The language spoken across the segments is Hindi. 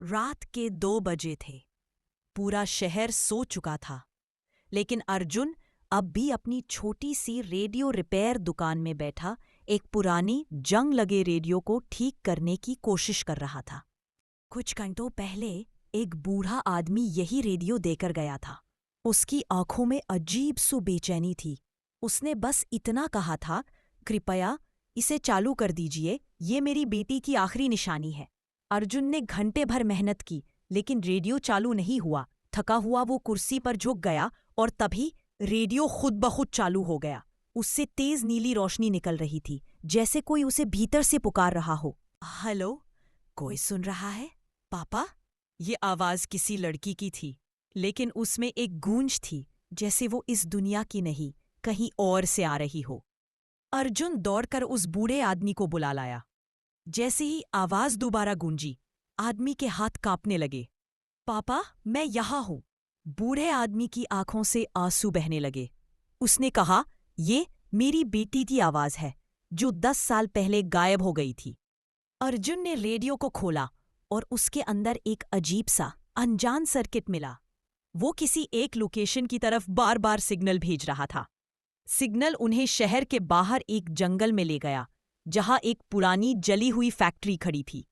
रात के 2 बजे थे। पूरा शहर सो चुका था, लेकिन अर्जुन अब भी अपनी छोटी सी रेडियो रिपेयर दुकान में बैठा एक पुरानी जंग लगे रेडियो को ठीक करने की कोशिश कर रहा था। कुछ घंटों पहले एक बूढ़ा आदमी यही रेडियो देकर गया था। उसकी आंखों में अजीब सी बेचैनी थी। उसने बस इतना कहा था, कृपया इसे चालू कर दीजिए, ये मेरी बेटी की आखिरी निशानी है। अर्जुन ने घंटे भर मेहनत की, लेकिन रेडियो चालू नहीं हुआ। थका हुआ वो कुर्सी पर झुक गया और तभी रेडियो खुद ब खुद चालू हो गया। उससे तेज नीली रोशनी निकल रही थी, जैसे कोई उसे भीतर से पुकार रहा हो। हेलो, कोई सुन रहा है? पापा? ये आवाज किसी लड़की की थी, लेकिन उसमें एक गूंज थी, जैसे वो इस दुनिया की नहीं, कहीं और से आ रही हो। अर्जुन दौड़कर उस बूढ़े आदमी को बुला लाया। जैसे ही आवाज दोबारा गूंजी, आदमी के हाथ कांपने लगे। पापा, मैं यहाँ हूं। बूढ़े आदमी की आंखों से आंसू बहने लगे। उसने कहा, ये मेरी बेटी की आवाज है, जो 10 साल पहले गायब हो गई थी। अर्जुन ने रेडियो को खोला और उसके अंदर एक अजीब सा अनजान सर्किट मिला। वो किसी एक लोकेशन की तरफ बार बार सिग्नल भेज रहा था। सिग्नल उन्हें शहर के बाहर एक जंगल में ले गया, जहां एक पुरानी जली हुई फैक्ट्री खड़ी थी।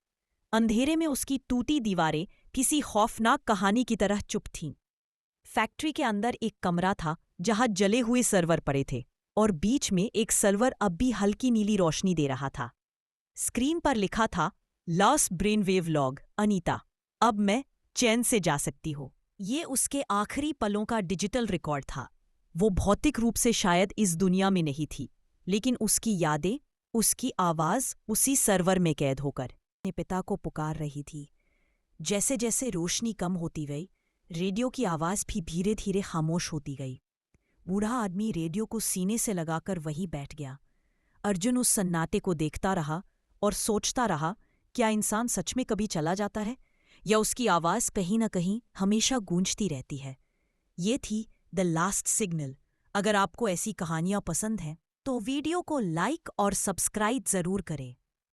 अंधेरे में उसकी टूटी दीवारें किसी खौफनाक कहानी की तरह चुप थीं। फैक्ट्री के अंदर एक कमरा था, जहां जले हुए सर्वर पड़े थे, और बीच में एक सर्वर अब भी हल्की नीली रोशनी दे रहा था। स्क्रीन पर लिखा था, lost brain wave log, Anita, अब मैं चैन से जा सकती हूँ। ये उसके आखिरी पलों का डिजिटल रिकॉर्ड था। वो भौतिक रूप से शायद इस दुनिया में नहीं थी, लेकिन उसकी यादें, उसकी आवाज उसी सर्वर में कैद होकर अपने पिता को पुकार रही थी। जैसे जैसे रोशनी कम होती गई, रेडियो की आवाज भी धीरे धीरे खामोश होती गई। बूढ़ा आदमी रेडियो को सीने से लगाकर वहीं बैठ गया। अर्जुन उस सन्नाटे को देखता रहा और सोचता रहा, क्या इंसान सच में कभी चला जाता है, या उसकी आवाज कहीं न कहीं हमेशा गूंजती रहती है। ये थी द लास्ट सिग्नल। अगर आपको ऐसी कहानियां पसंद हैं, तो वीडियो को लाइक और सब्सक्राइब जरूर करें।